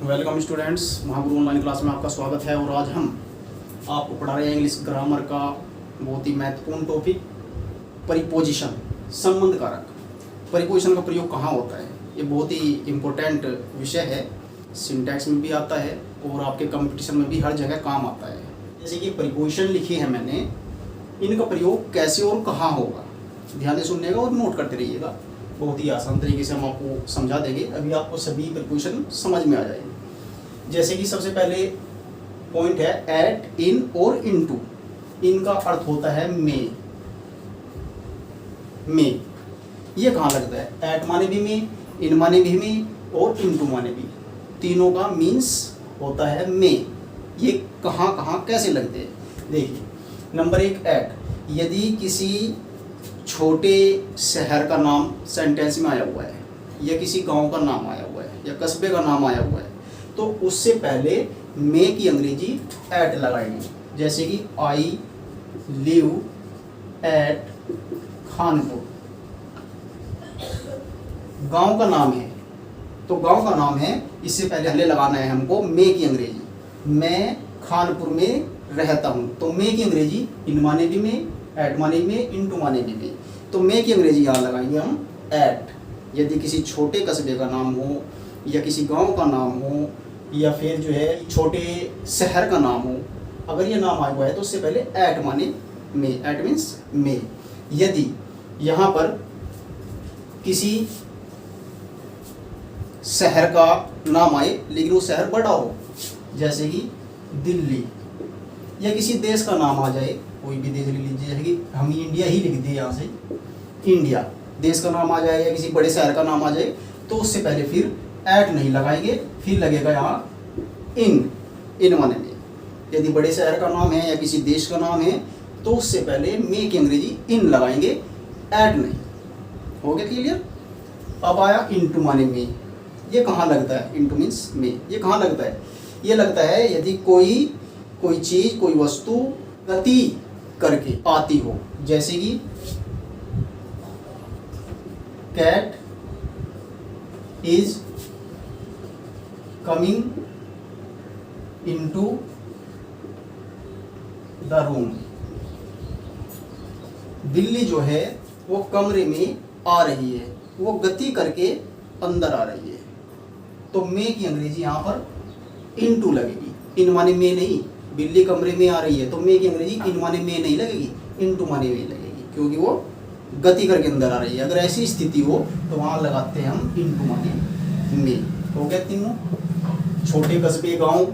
Welcome students, Mahaguru online class में आपका स्वागत है। और आज हम आपको पढ़ा रहे हैं इंग्लिश ग्रामर का बहुत ही महत्वपूर्ण टॉपिक प्रीपोजिशन, संबंध कारक। प्रीपोजिशन का प्रयोग कहाँ होता है, ये बहुत ही इम्पोर्टेंट विषय है। सिंटैक्स में भी आता है और आपके कंपटीशन में भी हर जगह काम आता है। जैसे कि प्रीपोजिशन लिखी है मैंने, इनका प्रयोग कैसे और कहाँ होगा, ध्यान से सुनने का और नोट करते रहिएगा। बहुत ही आसान तरीके से हम आपको समझा देंगे, अभी आपको सभी प्रीपोजिशन समझ में आ जाएंगे। जैसे कि सबसे पहले पॉइंट है एट, इन और इनटू। इनका अर्थ होता है में। ये कहाँ लगता है? एट माने भी में, इन माने भी में और इनटू माने भी। तीनों का मीन्स होता है में। ये कहाँ कहाँ कैसे लगते हैं देखिए। नंबर एक, एट। यदि किसी छोटे शहर का नाम सेंटेंस में आया हुआ है, या किसी गांव का नाम आया हुआ है, या कस्बे का नाम आया हुआ है, तो उससे पहले मे की अंग्रेजी एट लगाएंगे। जैसे कि आई लिव एट खानपुर। गांव का नाम है, तो गांव का नाम है, इससे पहले लगाना है हमको मे की अंग्रेजी। मैं खानपुर में रहता हूँ, तो मे की अंग्रेजी इन माने भी में, एट माने में, इनटू माने भी। तो मे की अंग्रेजी यहाँ लगाएंगे हम एट। यदि किसी छोटे कस्बे का नाम हो, या किसी गांव का नाम हो, या फिर जो है छोटे शहर का नाम हो, अगर ये नाम आया हुआ है तो उससे पहले एट माने में। एट मीन्स में। यदि यहाँ पर किसी शहर का नाम आए लेकिन वो शहर बड़ा हो, जैसे कि दिल्ली, या किसी देश का नाम आ जाए, कोई भी देश लिख लीजिए, जैसे कि हम इंडिया ही लिख दिए, यहाँ से इंडिया देश का नाम आ जाए, या किसी बड़े शहर का नाम आ जाए, तो उससे पहले फिर एट नहीं लगाएंगे, फिर लगेगा यहाँ इन माने में। यदि बड़े शहर का नाम है या किसी देश का नाम है, तो उससे पहले मे की अंग्रेजी इन लगाएंगे, एट नहीं। हो गया क्लियर? अब आया इनटू माने में। ये कहाँ लगता है? इनटू मीन्स में। ये कहाँ लगता है? ये लगता है यदि कोई चीज़, कोई वस्तु गति करके आती हो, जैसे कि cat is coming into the room. बिल्ली जो है वो कमरे में आ रही है, वो गति करके अंदर आ रही है, तो मे की अंग्रेजी यहाँ पर इनटू लगेगी। इन माने में नहीं, बिल्ली कमरे में आ रही है तो मे की अंग्रेजी इन माने में नहीं लगेगी, इनटू माने में लगेगी, क्योंकि वो गति करके अंदर आ रही है। अगर ऐसी स्थिति हो तो वहाँ लगाते हैं हम इनटू माने में। हो गया तीनों। छोटे कस्बे, गांव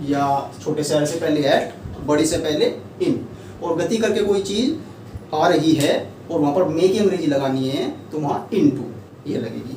या छोटे शहर से पहले एट, बड़ी से पहले इन, और गति करके कोई चीज़ आ रही है और वहाँ पर मे की अंग्रेजी लगानी है तो वहाँ इनटू ये लगेगी।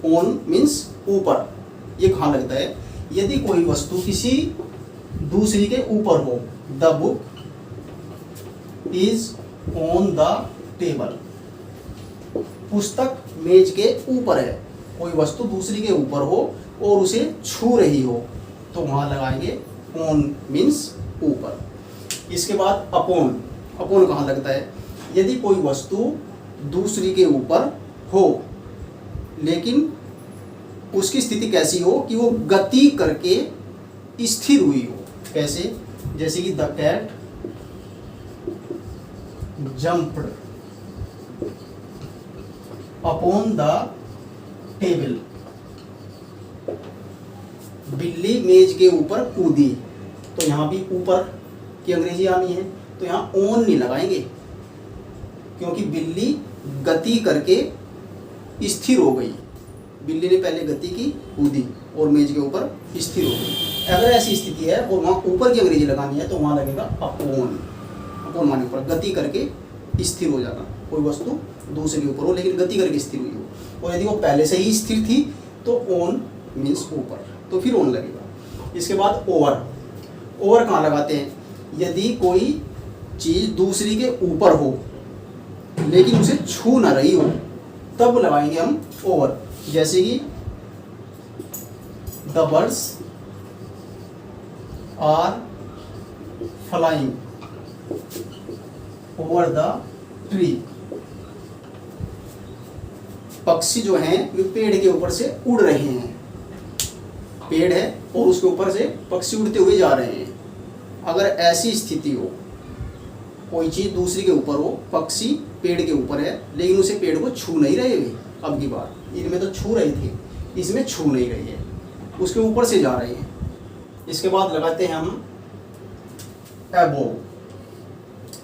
ऑन मीन्स ऊपर। ये कहाँ लगता है? यदि कोई वस्तु किसी दूसरी के ऊपर हो, the book is on the table. पुस्तक मेज के ऊपर है, कोई वस्तु दूसरी के ऊपर हो और उसे छू रही हो, तो वहां लगाएंगे ऑन मीन्स ऊपर। इसके बाद अपॉन। अपॉन कहाँ लगता है? यदि कोई वस्तु दूसरी के ऊपर हो लेकिन उसकी स्थिति कैसी हो कि वो गति करके स्थिर हुई हो। कैसे? जैसे कि the cat jumped upon the table. बिल्ली मेज के ऊपर कूदी, तो यहाँ भी ऊपर की अंग्रेजी आनी है, तो यहाँ ऑन नहीं लगाएंगे, क्योंकि बिल्ली गति करके स्थिर हो गई। बिल्ली ने पहले गति की, कूदी और मेज के ऊपर स्थिर हो गई। अगर ऐसी स्थिति है और वहाँ ऊपर की अंग्रेजी लगानी है तो वहाँ लगेगा अपॉन। अपॉन माने ऊपर, गति करके स्थिर हो जाना। कोई वस्तु दूसरे के ऊपर हो लेकिन गति करके स्थिर हुई हो, और यदि वो पहले से ही स्थिर थी तो ऑन मीन्स ऊपर, तो फिर ऑन लगेगा। इसके बाद ओवर। ओवर कहाँ लगाते हैं? यदि कोई चीज़ दूसरी के ऊपर हो लेकिन उसे छू ना रही हो, तब लगाएंगे हम ओवर। जैसे कि the birds are flying over the tree. पक्षी जो हैं वे पेड़ के ऊपर से उड़ रहे हैं, पेड़ है और उसके ऊपर से पक्षी उड़ते हुए जा रहे हैं। अगर ऐसी स्थिति हो, कोई चीज़ दूसरी के ऊपर हो, पक्षी पेड़ के ऊपर है लेकिन उसे पेड़ को छू नहीं रहे हुए, अब की बार इनमें तो छू रहे थे, इसमें छू नहीं रही है, उसके ऊपर से जा रहे हैं। इसके बाद लगाते हैं हम अबोव,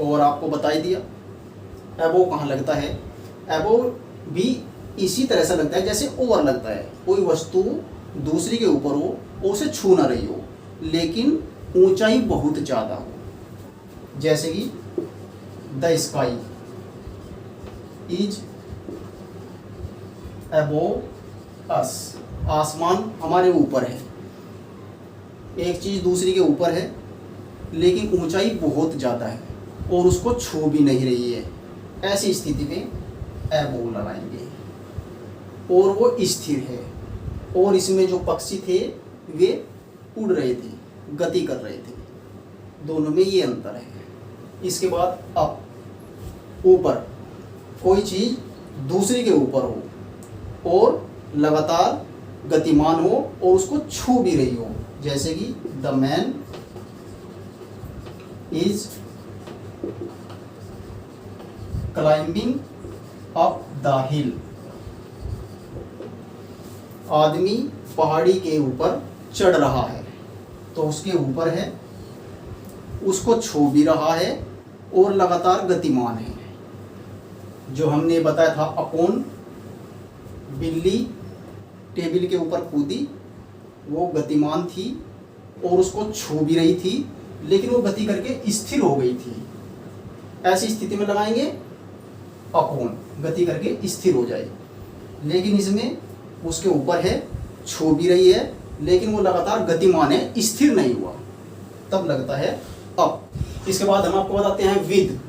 और आपको बता ही दिया अबोव कहाँ लगता है। अबोव भी इसी तरह से लगता है जैसे ओवर लगता है, कोई वस्तु दूसरी के ऊपर हो और उसे छू ना रही हो लेकिन ऊंचाई बहुत ज़्यादा हो, जैसे कि द स्काई इज अबोव अस, आसमान हमारे ऊपर है। एक चीज़ दूसरी के ऊपर है लेकिन ऊंचाई बहुत ज़्यादा है और उसको छू भी नहीं रही है, ऐसी स्थिति में अबोव लगाएंगे। और वो स्थिर है और इसमें जो पक्षी थे वे उड़ रहे थे, गति कर रहे थे, दोनों में ये अंतर है। इसके बाद अप, ऊपर, कोई चीज़ दूसरी के ऊपर हो और लगातार गतिमान हो और उसको छू भी रही हो, जैसे कि the man is climbing up the हिल, आदमी पहाड़ी के ऊपर चढ़ रहा है, तो उसके ऊपर है, उसको छू भी रहा है और लगातार गतिमान है। जो हमने बताया था अपोन, बिल्ली टेबल के ऊपर कूदी, वो गतिमान थी और उसको छू भी रही थी लेकिन वो गति करके स्थिर हो गई थी, ऐसी स्थिति में लगाएंगे अपोन, गति करके स्थिर हो जाए। लेकिन इसमें उसके ऊपर है, छू भी रही है लेकिन वो लगातार गतिमान है, स्थिर नहीं हुआ, तब लगता है अप। इसके बाद हम आपको बताते हैं विद।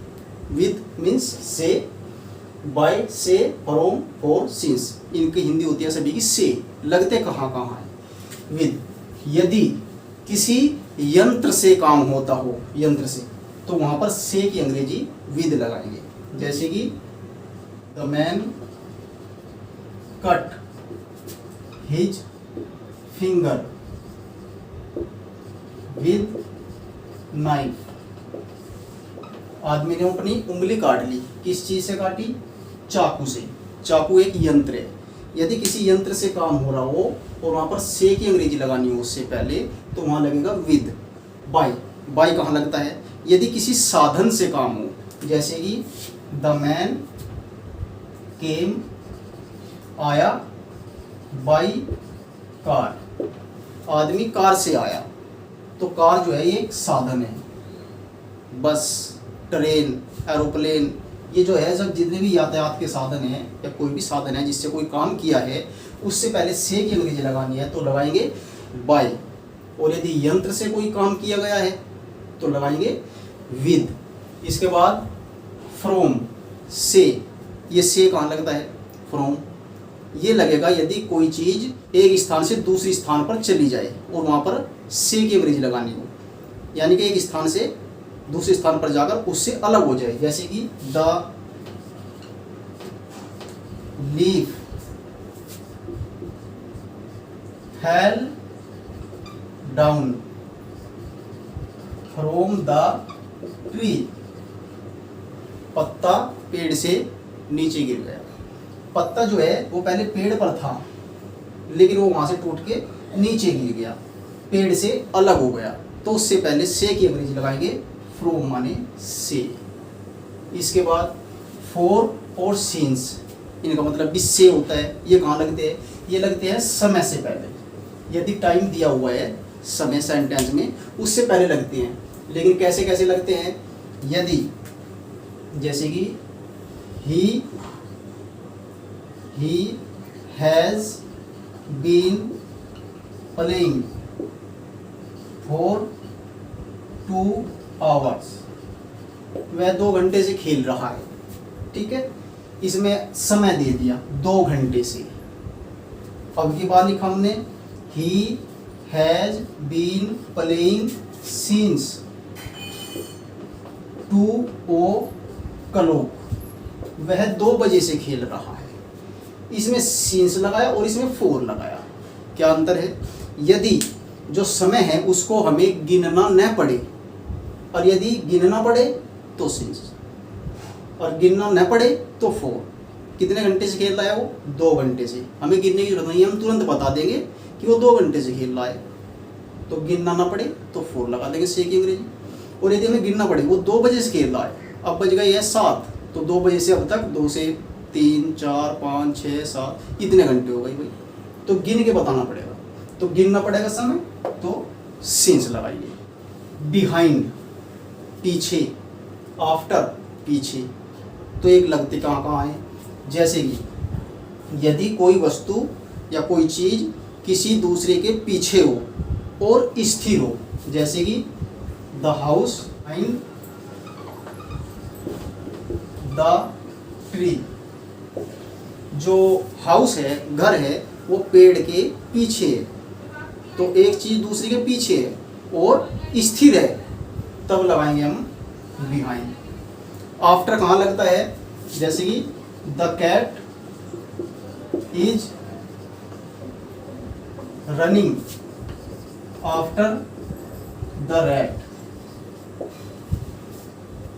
विद मीन्स से, बाय, से, फ्रॉम, फॉर, सिंस, इनकी हिंदी होती है सभी की से। लगते कहाँ कहाँ है विद, यदि किसी यंत्र से काम होता हो, यंत्र से, तो वहाँ पर से की अंग्रेजी विद लगाएंगे, जैसे कि the man cut his finger with knife, आदमी ने अपनी उंगली काट ली, किस चीज से काटी, चाकू से। चाकू एक यंत्र है, यदि किसी यंत्र से काम हो रहा हो और वहाँ पर से की अंग्रेजी लगानी हो उससे पहले, तो वहाँ लगेगा विद। बाय, बाय कहाँ लगता है, यदि किसी साधन से काम हो, जैसे कि द मैन केम, आया, बाय कार, आदमी कार से आया, तो कार जो है ये एक साधन है। बस, ट्रेन, एरोप्लेन, ये जो है सब जितने भी यातायात के साधन हैं या कोई भी साधन है जिससे कोई काम किया है, उससे पहले से की अंग्रेजी लगानी है तो लगाएंगे बाय। और यदि यंत्र से कोई काम किया गया है तो लगाएंगे विद। इसके बाद फ्रॉम, से, ये से कहाँ लगता है, फ्रॉम, ये लगेगा यदि कोई चीज़ एक स्थान से दूसरे स्थान पर चली जाए और वहाँ पर से की अंग्रेजी लगानी हो, यानी कि एक स्थान से दूसरे स्थान पर जाकर उससे अलग हो जाए, जैसे कि the leaf fell down from the tree, पत्ता पेड़ से नीचे गिर गया। पत्ता जो है वो पहले पेड़ पर था लेकिन वो वहां से टूट के नीचे गिर गया, पेड़ से अलग हो गया, तो उससे पहले से की अंग्रेजी लगाएंगे फ्रॉम माने से। इसके बाद फॉर और सिंस, इनका मतलब भी से होता है। ये कहाँ लगते हैं, ये लगते हैं समय से पहले, यदि टाइम दिया हुआ है समय सेंटेंस में उससे पहले लगते हैं। लेकिन कैसे कैसे लगते हैं, यदि जैसे कि he has been playing for 2 hours, वह 2 घंटे से खेल रहा है, ठीक है, इसमें समय दे दिया 2 घंटे से। अब की बात लिखा हमने he has been playing since 2 o'clock, वह 2 बजे से खेल रहा है, इसमें सिंस लगाया और इसमें 4 लगाया। क्या अंतर है, यदि जो समय है उसको हमें गिनना न पड़े, और यदि गिनना पड़े तो सिंस, और गिनना न पड़े तो फोर। कितने घंटे से खेल रहा है वो? 2 घंटे से। हमें गिनने की जरूरत नहीं है, हम तुरंत बता देंगे कि वो 2 घंटे से खेल रहा है। तो गिनना ना पड़े तो 4 लगा देंगे से की अंग्रेजी। और यदि हमें गिनना पड़े, वो 2 बजे से खेल रहा है, अब बज गई है 7, तो 2 बजे से अब तक 2 से 3 4 5 6 7 इतने घंटे हो गई भाई, तो गिन के बताना पड़ेगा। तो गिनना पड़ेगा समय, तो सिंस लगाइए। बिहाइंड पीछे, आफ्टर पीछे, तो एक लगते कहाँ है? जैसे कि यदि कोई वस्तु या कोई चीज किसी दूसरे के पीछे हो और स्थिर हो, जैसे कि the house behind the tree. जो हाउस है, घर है, वो पेड़ के पीछे है, तो एक चीज दूसरे के पीछे है और स्थिर है, तब लगाएंगे हम बिहाइंड। आफ्टर कहाँ लगता है? जैसे कि the cat is running after the rat.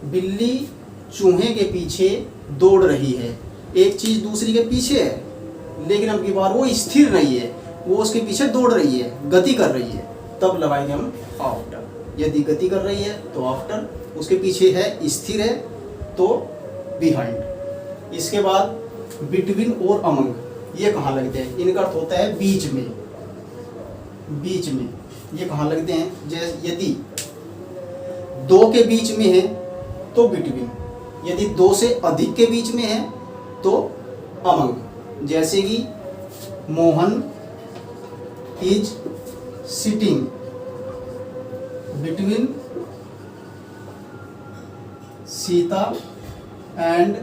बिल्ली चूहे के पीछे दौड़ रही है। एक चीज दूसरी के पीछे है, लेकिन अब की बार वो स्थिर नहीं है, वो उसके पीछे दौड़ रही है, गति कर रही है, तब लगाएंगे हम आफ्टर। यदि गति कर रही है तो आफ्टर, उसके पीछे है, स्थिर है, तो बिहाइंड। इसके बाद बिटवीन और अमंग, ये कहाँ लगते हैं? इनका अर्थ होता है बीच में, बीच में। ये कहाँ लगते हैं? जैसे यदि 2 के बीच में है तो बिटवीन, यदि 2 से अधिक के बीच में है तो अमंग। जैसे कि Mohan is sitting between Sita and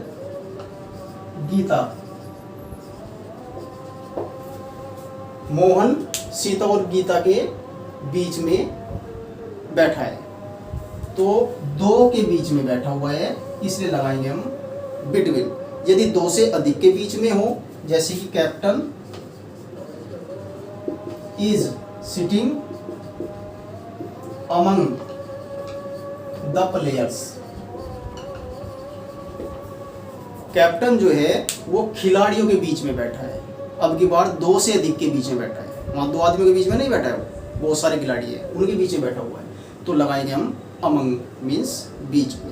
Gita. Mohan Sita और गीता के बीच में बैठा है, तो 2 के बीच में बैठा हुआ है, इसलिए लगाएंगे हम बिटवीन। यदि 2 से अधिक के बीच में हो, जैसे कि captain is sitting among the players. Captain जो है वो खिलाड़ियों के बीच में बैठा है, अब की बार 2 से अधिक के बीच में बैठा है, वहाँ 2 आदमियों के बीच में नहीं बैठा है, वो बहुत सारे खिलाड़ी है, उनके बीच में बैठा हुआ है, तो लगाएंगे हम अमंग, मीन्स बीच में।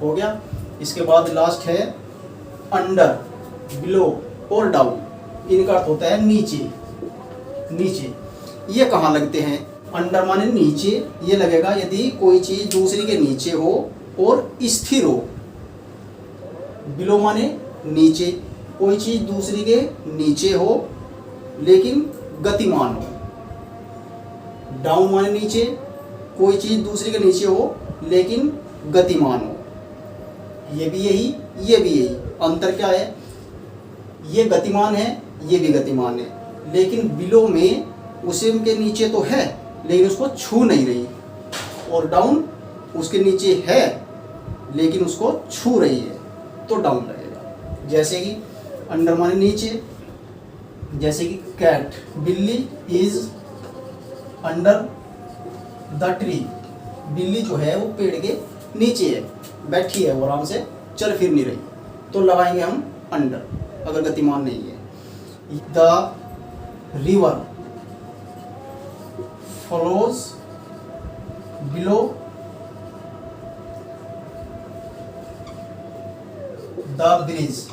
हो गया। इसके बाद लास्ट है अंडर, बिलो और डाउन। इनका अर्थ होता है नीचे, नीचे। ये कहाँ लगते हैं? अंडर माने नीचे, ये लगेगा यदि कोई चीज दूसरी के नीचे हो और स्थिर हो। बिलो माने नीचे, कोई चीज दूसरी के नीचे हो लेकिन गतिमान हो। डाउन माने नीचे, कोई चीज दूसरी के नीचे हो लेकिन गतिमान हो। ये भी यही, ये भी यही। अंतर क्या है? ये गतिमान है, ये भी गतिमान है, लेकिन बिलो में उसे के नीचे तो है लेकिन उसको छू नहीं रही, और डाउन उसके नीचे है लेकिन उसको छू रही है, तो डाउन लगेगा। जैसे कि अंडर माने नीचे, जैसे कि कैट, बिल्ली इज अंडर द ट्री। बिल्ली जो है वो पेड़ के नीचे है, बैठी है, वो आराम से चल फिर नहीं रही, तो लगाएंगे हम अंडर अगर गतिमान नहीं है। The river flows below the bridge.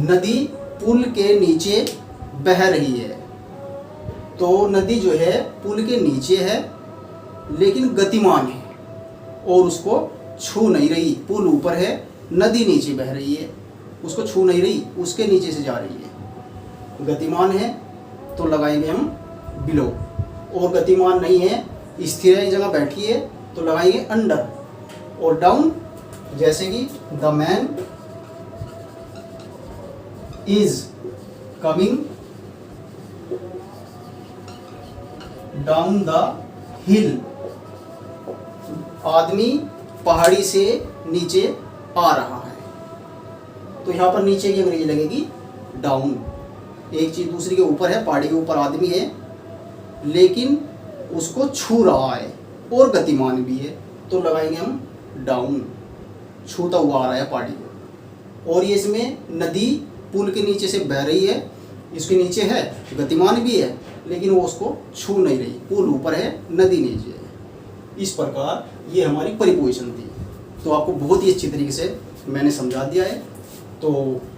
नदी पुल के नीचे बह रही है, तो नदी जो है पुल के नीचे है लेकिन गतिमान है और उसको छू नहीं रही। पुल ऊपर है, नदी नीचे बह रही है, उसको छू नहीं रही, उसके नीचे से जा रही है। गतिमान है तो लगाएंगे हम बिलो, और गतिमान नहीं है, स्थिर है, एक जगह बैठी है, तो लगाएंगे अंडर। और डाउन, जैसे कि the man is coming down the हिल। आदमी पहाड़ी से नीचे आ रहा है, तो यहाँ पर नीचे की अंग्रेजी लगेगी डाउन। एक चीज़ दूसरी के ऊपर है, पहाड़ी के ऊपर आदमी है लेकिन उसको छू रहा है और गतिमान भी है, तो लगाएंगे हम डाउन, छूता हुआ आ रहा है पहाड़ी को। और ये इसमें नदी पुल के नीचे से बह रही है, इसके नीचे है, गतिमान भी है लेकिन वो उसको छू नहीं रही, पुल ऊपर है नदी नीचे है। इस प्रकार ये हमारी परिपोजिशन थी। तो आपको बहुत ही अच्छी तरीके से मैंने समझा दिया है। तो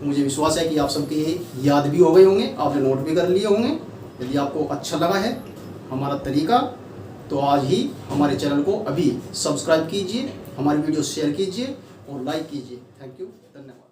मुझे विश्वास है कि आप सबके ये याद भी हो गए होंगे, आपने नोट भी कर लिए होंगे। यदि आपको अच्छा लगा है हमारा तरीका तो आज ही हमारे चैनल को अभी सब्सक्राइब कीजिए, हमारी वीडियो शेयर कीजिए और लाइक कीजिए। थैंक यू, धन्यवाद।